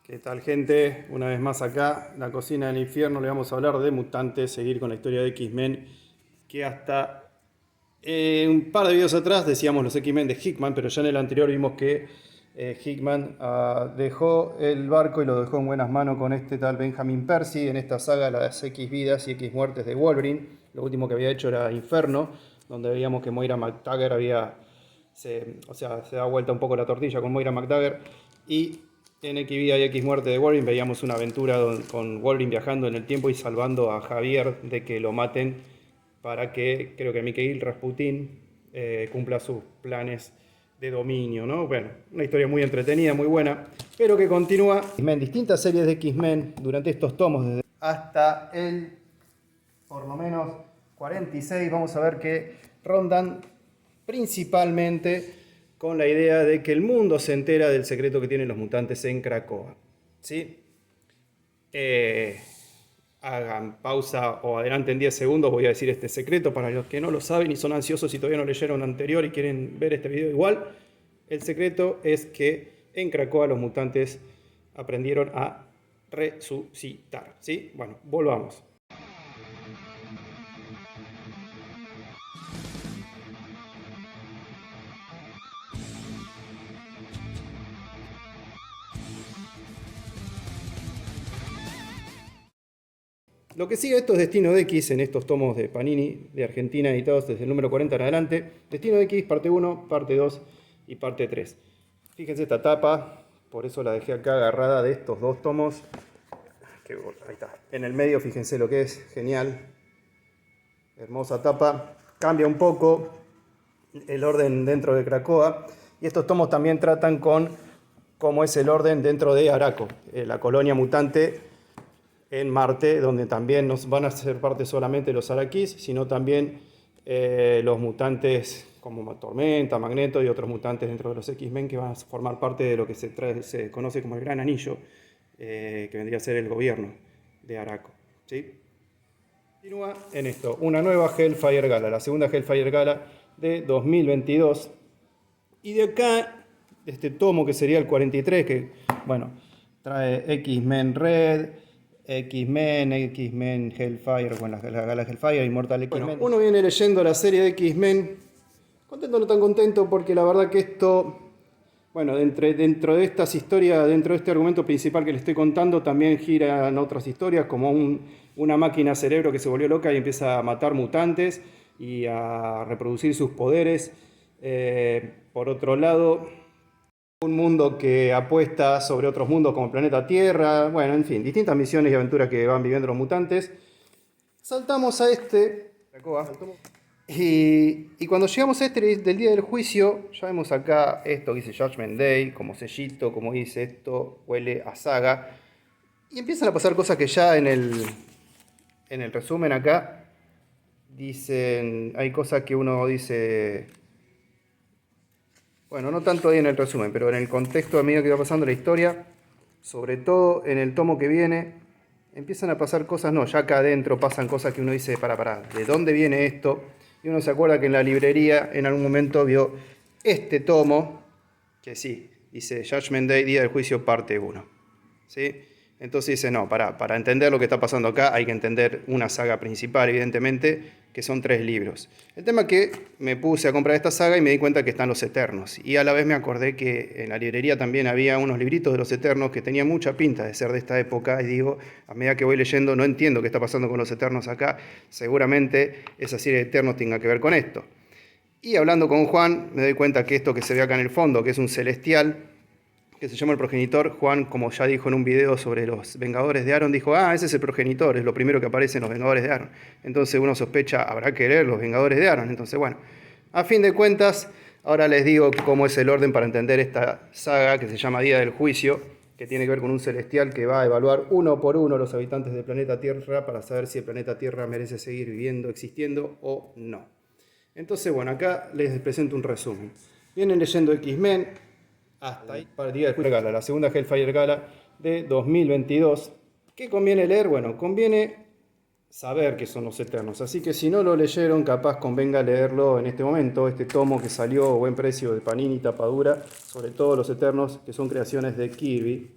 ¿Qué tal, gente? Una vez más acá, en la cocina del infierno, le vamos a hablar de mutantes, seguir con la historia de X-Men, que hasta un par de videos atrás decíamos los X-Men de Hickman, pero ya en el anterior vimos que Hickman dejó el barco y lo dejó en buenas manos con este tal Benjamin Percy en esta saga, las X vidas y X muertes de Wolverine. Lo último que había hecho era Inferno, donde veíamos que Moira McTaggart se da vuelta un poco la tortilla con Moira McTaggart. Y en X Vida y X Muerte de Wolverine veíamos una aventura con Wolverine viajando en el tiempo y salvando a Javier de que lo maten para que, creo que Mikhail Rasputin cumpla sus planes de dominio, ¿no? Bueno, una historia muy entretenida, muy buena, pero que continúa en distintas series de X-Men durante estos tomos, desde hasta el, por lo menos, 46, vamos a ver que rondan principalmente con la idea de que el mundo se entera del secreto que tienen los mutantes en Krakoa. ¿Sí? Hagan pausa o adelanten 10 segundos, voy a decir este secreto para los que no lo saben y son ansiosos y todavía no leyeron anterior y quieren ver este video igual. El secreto es que en Krakoa los mutantes aprendieron a resucitar. ¿Sí? Bueno, volvamos. Lo que sigue esto es Destino de X en estos tomos de Panini de Argentina editados desde el número 40 en adelante. Destino de X, parte 1, parte 2 y parte 3. Fíjense esta tapa, por eso la dejé acá agarrada de estos dos tomos. Ahí está. En el medio, fíjense lo que es, genial. Hermosa tapa. Cambia un poco el orden dentro de Krakoa. Y estos tomos también tratan con cómo es el orden dentro de Arakko, la colonia mutante en Marte, donde también nos van a ser parte solamente los Araquís, sino también los mutantes como Tormenta, Magneto y otros mutantes dentro de los X-Men que van a formar parte de lo que se conoce como el Gran Anillo, que vendría a ser el gobierno de Arakko. ¿Sí? Continúa en esto, una nueva Hellfire Gala, la segunda Hellfire Gala de 2022. Y de acá, este tomo que sería el 43, que bueno, trae X-Men Red, X-Men Hellfire, bueno, la gala Hellfire, Immortal X-Men. Bueno, uno viene leyendo la serie de X-Men, contento o no tan contento, porque la verdad que esto, bueno, dentro de estas historias, dentro de este argumento principal que le estoy contando, también giran otras historias, como una máquina cerebro que se volvió loca y empieza a matar mutantes y a reproducir sus poderes. Por otro lado, un mundo que apuesta sobre otros mundos como el planeta Tierra, bueno, en fin, distintas misiones y aventuras que van viviendo los mutantes. Saltamos a este, y cuando llegamos a este del día del juicio, ya vemos acá esto que dice Judgment Day, como sellito, como dice esto, huele a saga, y empiezan a pasar cosas que ya en el resumen acá dicen, hay cosas que uno dice... Bueno, no tanto ahí en el resumen, pero en el contexto a medida que va pasando la historia, sobre todo en el tomo que viene, empiezan a pasar cosas, no, ya acá adentro pasan cosas que uno dice, para, ¿de dónde viene esto? Y uno se acuerda que en la librería en algún momento vio este tomo, que sí, dice Judgment Day, Día del Juicio, parte 1. ¿Sí? Entonces dice, no, para entender lo que está pasando acá hay que entender una saga principal, evidentemente, que son 3 libros. El tema es que me puse a comprar esta saga y me di cuenta que están los Eternos. Y a la vez me acordé que en la librería también había unos libritos de los Eternos que tenían mucha pinta de ser de esta época. Y digo, a medida que voy leyendo, no entiendo qué está pasando con los Eternos acá. Seguramente esa serie de Eternos tenga que ver con esto. Y hablando con Juan, me doy cuenta que esto que se ve acá en el fondo, que es un celestial, que se llama el progenitor, Juan, como ya dijo en un video sobre los Vengadores de Aaron, dijo, ese es el progenitor, es lo primero que aparece en los Vengadores de Aaron. Entonces uno sospecha, habrá que leer los Vengadores de Aaron. Entonces, bueno, a fin de cuentas, ahora les digo cómo es el orden para entender esta saga que se llama Día del Juicio, que tiene que ver con un celestial que va a evaluar uno por uno los habitantes del planeta Tierra para saber si el planeta Tierra merece seguir viviendo, existiendo o no. Entonces, bueno, acá les presento un resumen. Vienen leyendo X-Men, hasta ahí, para el día de Gala, la segunda Hellfire Gala de 2022. ¿Qué conviene leer? Bueno, conviene saber qué son los Eternos. Así que si no lo leyeron, capaz convenga leerlo en este momento. Este tomo que salió a buen precio de Panini, tapadura, sobre todo los Eternos, que son creaciones de Kirby.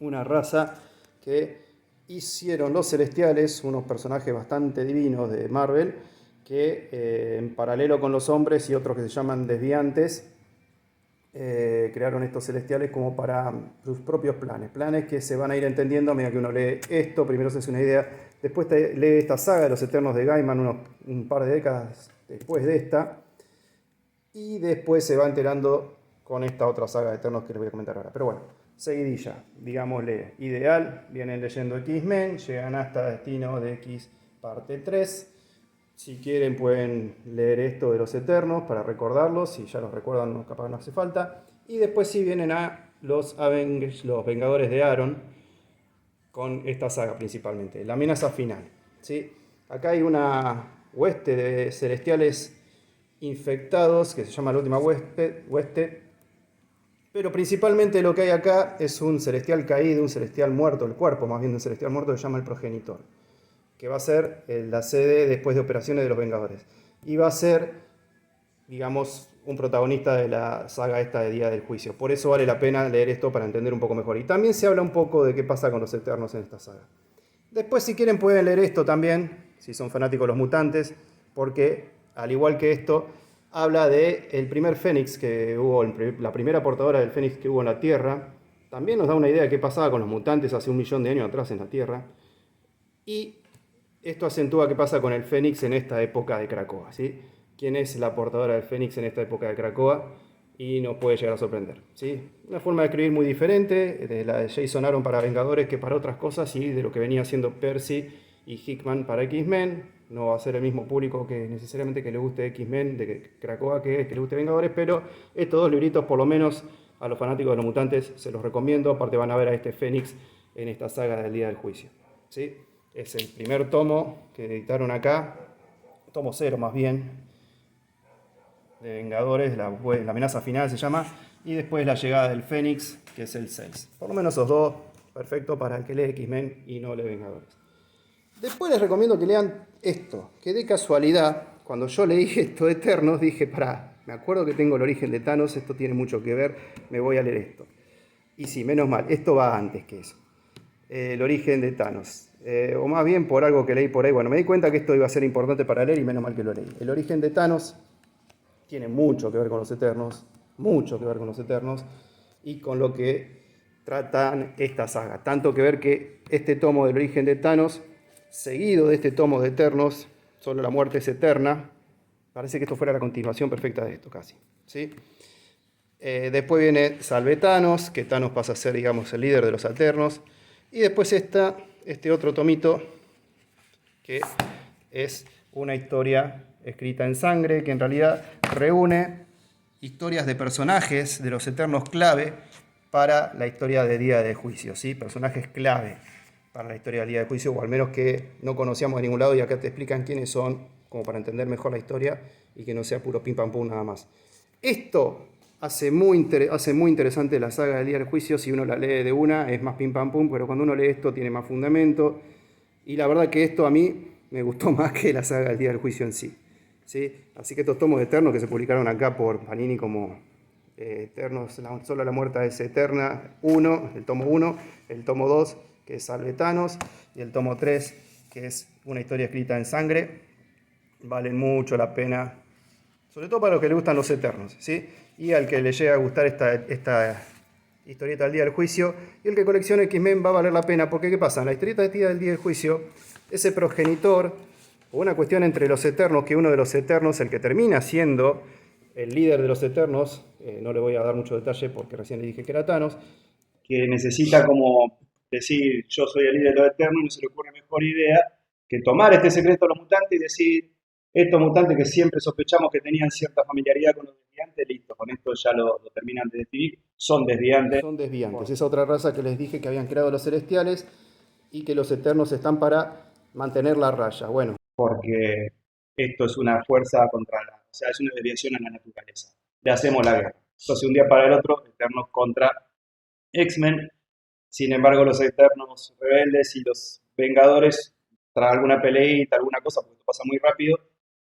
una raza que hicieron los Celestiales, unos personajes bastante divinos de Marvel, que en paralelo con los hombres y otros que se llaman desviantes, crearon estos Celestiales como para sus propios planes que se van a ir entendiendo a medida que uno lee esto. Primero se hace una idea, después lee esta saga de los Eternos de Gaiman un par de décadas después de esta, y después se va enterando con esta otra saga de Eternos que les voy a comentar ahora. Pero bueno, seguidilla, digámosle, ideal, vienen leyendo X-Men, llegan hasta Destino de X parte 3. Si quieren pueden leer esto de los Eternos para recordarlos, si ya los recuerdan no, capaz no hace falta. Y después sí vienen a los Avengers, los Vengadores de Aaron, con esta saga principalmente, la amenaza final. ¿Sí? Acá hay una hueste de celestiales infectados que se llama la última hueste, pero principalmente lo que hay acá es un celestial caído, un celestial muerto, el cuerpo más bien de un celestial muerto que se llama el progenitor, que va a ser la sede después de operaciones de los Vengadores. Y va a ser, digamos, un protagonista de la saga esta de Día del Juicio. Por eso vale la pena leer esto para entender un poco mejor. Y también se habla un poco de qué pasa con los Eternos en esta saga. Después, si quieren, pueden leer esto también, si son fanáticos de los mutantes, porque, al igual que esto, habla de el primer Fénix que hubo, la primera portadora del Fénix que hubo en la Tierra. También nos da una idea de qué pasaba con los mutantes hace 1.000.000 de años atrás en la Tierra. Y esto acentúa qué pasa con el Fénix en esta época de Krakoa, ¿sí? ¿Quién es la portadora del Fénix en esta época de Krakoa? Y nos puede llegar a sorprender, ¿sí? Una forma de escribir muy diferente de la de Jason Aaron para Vengadores que para otras cosas, y de lo que venía haciendo Percy y Hickman para X-Men. No va a ser el mismo público que necesariamente que le guste X-Men de Krakoa que le guste Vengadores, pero estos dos libritos, por lo menos a los fanáticos de los mutantes, se los recomiendo. Aparte van a ver a este Fénix en esta saga del Día del Juicio, ¿sí? Es el primer tomo que editaron acá, tomo 0 más bien, de Vengadores, la amenaza final se llama, y después la llegada del Fénix, que es el 6. Por lo menos esos dos, perfecto para el que lee X-Men y no lee Vengadores. Después les recomiendo que lean esto, que de casualidad, cuando yo leí esto de Eternos, dije, pará, me acuerdo que tengo el origen de Thanos, esto tiene mucho que ver, me voy a leer esto. Y sí, menos mal, esto va antes que eso. El origen de Thanos. O más bien por algo que leí por ahí. Bueno, me di cuenta que esto iba a ser importante para leer y menos mal que lo leí. El origen de Thanos tiene mucho que ver con los Eternos, mucho que ver con los Eternos y con lo que tratan esta saga. Tanto que ver que este tomo del origen de Thanos, seguido de este tomo de Eternos, solo la muerte es eterna, parece que esto fuera la continuación perfecta de esto casi, ¿sí? Después viene Salve Thanos, que Thanos pasa a ser, digamos, el líder de los Eternos. Y después está este otro tomito, que es una historia escrita en sangre, que en realidad reúne historias de personajes de los Eternos clave para la historia de Día de Juicio, ¿sí? Personajes clave para la historia del Día de Juicio, o al menos que no conocíamos de ningún lado, y acá te explican quiénes son, como para entender mejor la historia y que no sea puro pim pam pum nada más. Esto hace muy interesante la saga del Día del Juicio. Si uno la lee de una, es más pim pam pum, pero cuando uno lee esto tiene más fundamento. Y la verdad que esto a mí me gustó más que la saga del Día del Juicio en sí, ¿sí? Así que estos tomos eternos que se publicaron acá por Panini como Eternos, solo la muerte es eterna, 1, el tomo 1, el tomo 2, que es Salve Thanos, y el tomo 3, que es una historia escrita en sangre, valen mucho la pena. Sobre todo para los que les gustan los Eternos, ¿sí? Y al que le llegue a gustar esta historieta del Día del Juicio. Y el que coleccione X-Men va a valer la pena. Porque ¿qué pasa? En la historieta del Día del Juicio, ese progenitor, o una cuestión entre los Eternos, que uno de los Eternos, el que termina siendo el líder de los Eternos, no le voy a dar mucho detalle porque recién le dije que era Thanos, que necesita como decir, yo soy el líder de los Eternos, y no se le ocurre mejor idea que tomar este secreto a los mutantes y decir, estos mutantes que siempre sospechamos que tenían cierta familiaridad con los desviantes, listo, con esto ya lo terminan de definir, son desviantes. Son desviantes, esa otra raza que les dije que habían creado los celestiales y que los Eternos están para mantener la raya. Bueno, porque esto es una fuerza contra la, o sea, es una desviación a la naturaleza. Le hacemos la guerra. Entonces, un día para el otro, Eternos contra X-Men. Sin embargo, los Eternos rebeldes y los Vengadores, tras alguna peleita, alguna cosa, porque esto pasa muy rápido,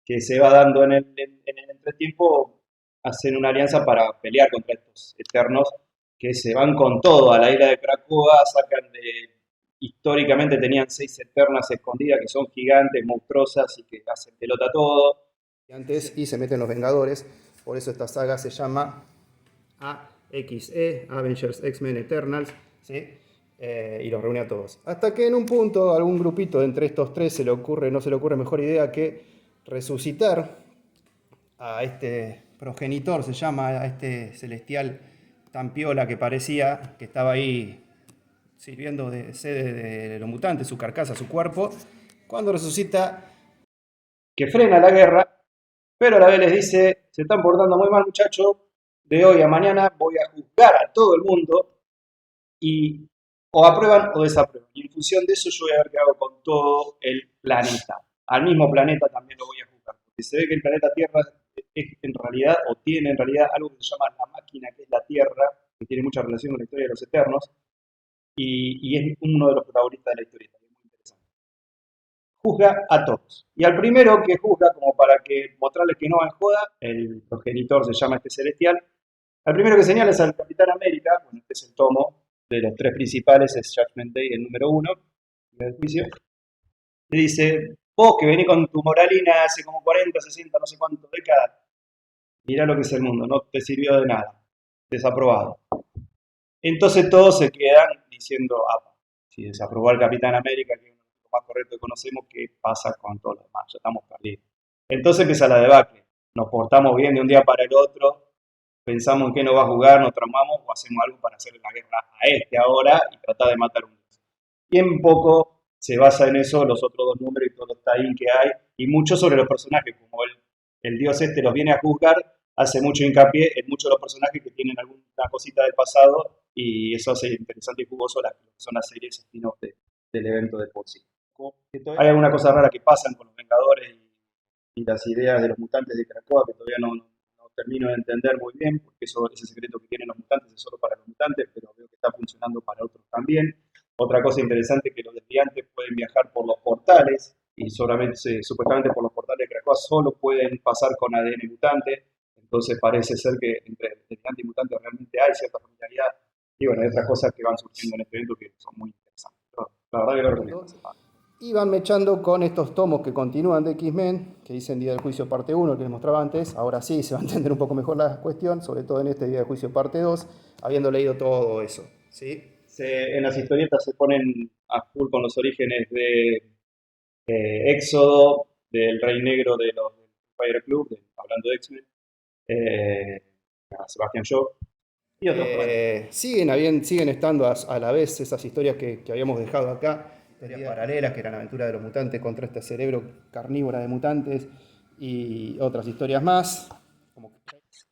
que se va dando en el entretiempo, hacen una alianza para pelear contra estos Eternos que se van con todo a la isla de Krakoa, históricamente tenían 6 Eternas escondidas que son gigantes, monstruosas y que hacen pelota todo. Y se meten los Vengadores, por eso esta saga se llama AXE, Avengers X-Men Eternals, ¿sí? Y los reúne a todos. Hasta que en un punto, algún grupito de entre estos tres no se le ocurre mejor idea que resucitar a este progenitor, se llama, a este celestial tan piola que parecía que estaba ahí sirviendo de sede de los mutantes, su carcasa, su cuerpo. Cuando resucita, Que frena la guerra, pero a la vez les dice, se están portando muy mal muchachos, de hoy a mañana voy a juzgar a todo el mundo y o aprueban o desaprueban. Y en función de eso yo voy a ver qué hago con todo el planeta. Al mismo planeta también lo voy a juzgar, porque se ve que el planeta Tierra es en realidad, o tiene en realidad algo que se llama la máquina, que es la Tierra, que tiene mucha relación con la historia de los Eternos, y es uno de los protagonistas de la historia, es muy interesante. Juzga a todos. Y al primero que juzga, como para que mostrarles que no va en joda, el progenitor se llama este celestial, al primero que señala es al Capitán América, bueno, este es el tomo de los tres principales, es Judgment Day, el número 1, del juicio. Le dice, vos que venís con tu moralina hace como 40, 60, no sé cuántas décadas, mirá lo que es el mundo, no te sirvió de nada, desaprobado. Entonces todos se quedan diciendo, si desaprobó al Capitán América, que es lo más correcto que conocemos, ¿qué pasa con todos los demás? Ya estamos perdidos. Entonces empieza la debacle. Nos portamos bien de un día para el otro, pensamos en qué nos va a jugar, nos tramamos o hacemos algo para hacerle la guerra a este ahora y tratar de matar un dios. Y en poco se basa en eso los otros dos números y todo los tie que hay, y mucho sobre los personajes, como el dios este los viene a juzgar, hace mucho hincapié en muchos de los personajes que tienen alguna cosita del pasado y eso hace interesante y jugoso lo que son las series spin-off del evento de por sí. Hay alguna cosa rara que pasan con los Vengadores y las ideas de los mutantes de Krakoa que todavía no termino de entender muy bien, porque ese secreto que tienen los mutantes es solo para los mutantes, pero veo que está funcionando para otros también. Otra cosa interesante es que los desviantes pueden viajar por los portales y supuestamente por los portales de Krakoa solo pueden pasar con ADN mutante. Entonces parece ser que entre desviante y mutante realmente hay cierta familiaridad. Y bueno, hay otras cosas que van surgiendo en este evento que son muy interesantes. Pero la verdad que lo recomiendo. y van mechando con estos tomos que continúan de X-Men, que dicen Día del Juicio parte 1, que les mostraba antes. Ahora sí se va a entender un poco mejor la cuestión, sobre todo en este Día del Juicio parte 2, habiendo leído todo eso, ¿sí? En las historietas se ponen a full con los orígenes de Éxodo, del Rey Negro de los Fire Club, hablando de X-Men, eh, a Sebastian Shaw y otros. Siguen estando a la vez esas historias que habíamos dejado acá, historias paralelas, que eran aventuras de los mutantes contra este cerebro carnívora de mutantes y otras historias más.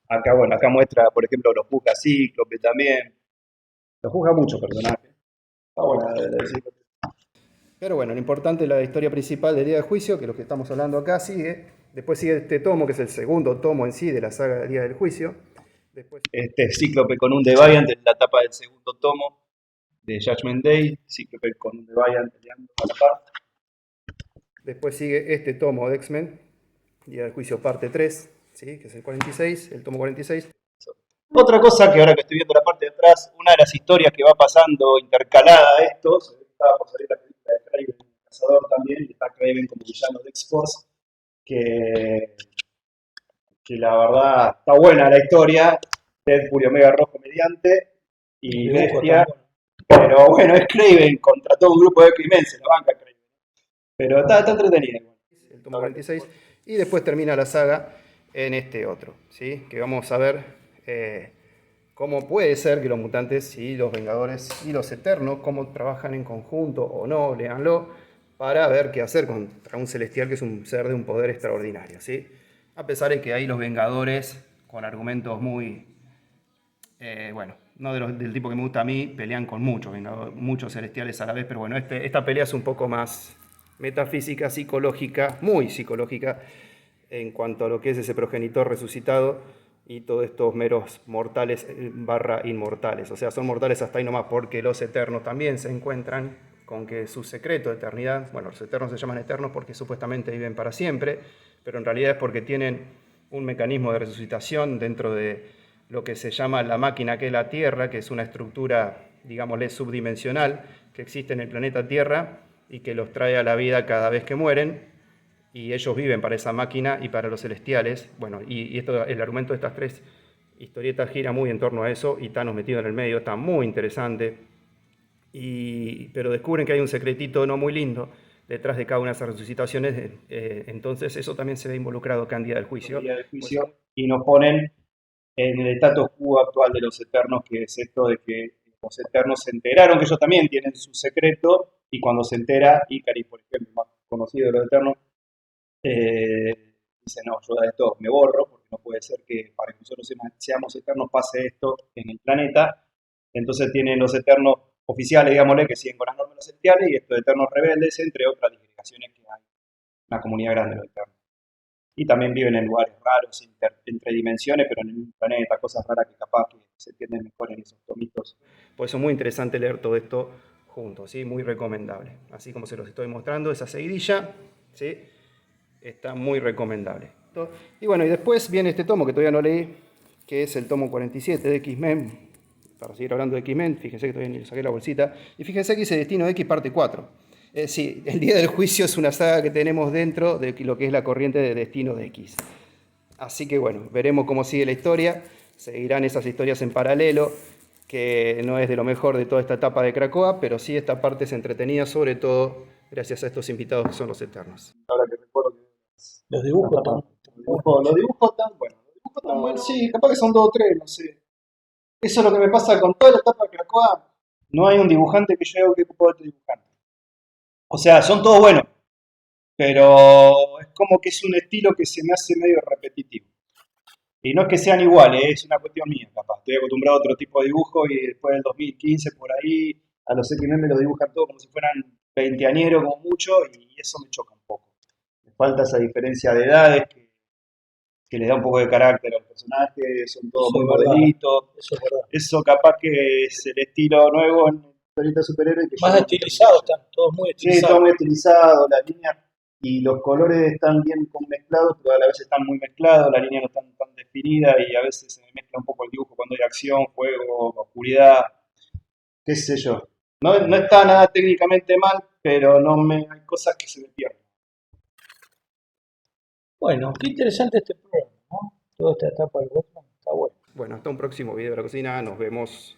Acá, bueno, acá muestra, por ejemplo, los juzga Cíclope también. Los juzga muchos personajes. Está buena la Cíclope. Pero bueno, lo importante es la historia principal del Día del Juicio, que es lo que estamos hablando acá, sigue. Después sigue este tomo, que es el segundo tomo en sí de la saga del Día del Juicio. Después, Este Cíclope con un Deviant en la tapa del segundo tomo de Judgment Day. Cíclope con un Deviant peleando a la par. después sigue este tomo de X-Men, Día del Juicio parte 3, ¿sí? Que es el 46, el tomo 46. Otra cosa que ahora que estoy viendo la parte de atrás, una de las historias que va pasando intercalada a esto, se ve que estaba por salir la película de Kraven, el cazador también, y está Kraven como villano de X-Force, que la verdad está buena la historia, Deadpool y Omega Rojo mediante, y Bestia, pero bueno, es Kraven contra todo un grupo de X-Men, se la banca Kraven, pero está entretenida. El tomo 46, y después termina la saga en este otro, ¿sí? Que vamos a ver cómo puede ser que los mutantes y los Vengadores y los Eternos, cómo trabajan en conjunto o no, léanlo, para ver qué hacer contra un celestial que es un ser de un poder extraordinario, ¿sí? A pesar de que ahí los Vengadores, con argumentos muy, bueno, no del tipo que me gusta a mí, pelean con muchos celestiales a la vez, pero bueno, esta pelea es un poco más metafísica, psicológica, muy psicológica, en cuanto a lo que es ese progenitor resucitado y todos estos meros mortales barra inmortales. O sea, son mortales hasta ahí nomás porque los eternos también se encuentran con que su secreto de eternidad, bueno, los eternos se llaman eternos porque supuestamente viven para siempre, pero en realidad es porque tienen un mecanismo de resucitación dentro de lo que se llama la máquina que es la Tierra, que es una estructura, digámosle, subdimensional, que existe en el planeta Tierra y que los trae a la vida cada vez que mueren, y ellos viven para esa máquina y para los celestiales. Bueno, y esto, el argumento de estas tres historietas gira muy en torno a eso, y Thanos metido en el medio, está muy interesante, pero descubren que hay un secretito no muy lindo detrás de cada una de esas resucitaciones, entonces eso también se ve involucrado acá en Día del el Juicio. día del Pues, juicio, y nos ponen en el status quo actual de los Eternos, que es esto de que los Eternos se enteraron que ellos también tienen su secreto, y cuando se entera Ikari, por ejemplo, más conocido de los Eternos, dice, no, yo de esto me borro, porque no puede ser que para que nosotros seamos Eternos pase esto en el planeta. Entonces tienen los Eternos oficiales, digámosle, que siguen con las normas celestiales, y estos Eternos rebeldes, entre otras disgregaciones que hay, una comunidad grande de los Eternos. Y también viven en lugares raros, entre dimensiones, pero en un planeta, cosas raras que capaz que se entienden mejor en esos tomitos. por eso es muy interesante leer todo esto juntos, ¿sí? Muy recomendable. Así como se los estoy mostrando, esa seguidilla, ¿sí? Está muy recomendable. Y bueno, y después viene este tomo que todavía no leí, que es el tomo 47 de X-Men. Para seguir hablando de X-Men, fíjense que todavía ni le saqué la bolsita. Y fíjense que dice Destino X parte 4. Sí, el Día del Juicio es una saga que tenemos dentro de lo que es la corriente de Destino de X. Así que bueno, veremos cómo sigue la historia. Seguirán esas historias en paralelo, que no es de lo mejor de toda esta etapa de Krakoa, pero sí esta parte es entretenida, sobre todo gracias a estos invitados que son los Eternos. Ahora que recuerdo que Los dibujos están los dibujos tan buenos. Los dibujos tan buenos, sí, capaz que son dos o tres, no sé. Eso es lo que me pasa con toda la etapa de Krakoa. No hay un dibujante que yo diga que puedo este dibujante. O sea, son todos buenos, pero es como que es un estilo que se me hace medio repetitivo. Y no es que sean iguales, es una cuestión mía, capaz. Estoy acostumbrado a otro tipo de dibujo, y después del 2015 por ahí, a los X-Men me lo dibujan todo como si fueran veinteañeros como mucho, y eso me choca un poco. Me falta esa diferencia de edades que le da un poco de carácter al personaje, son todos Eso muy es verdad. modelitos. Eso es verdad. Eso capaz que es el estilo nuevo en historietas de superhéroes que yo Más no estilizados están, todos muy Sí, todo estilizados. muy estilizado, las líneas y los colores están bien mezclados, pero a la vez están muy mezclados, la línea no está tan definida, y a veces se me mezcla un poco el dibujo cuando hay acción, juego, oscuridad, qué sé yo. No, no está nada técnicamente mal, pero hay cosas que se me pierden. Bueno, qué interesante este programa, ¿no? Toda esta etapa del Batman está bueno. Bueno, hasta un próximo video de la cocina, nos vemos.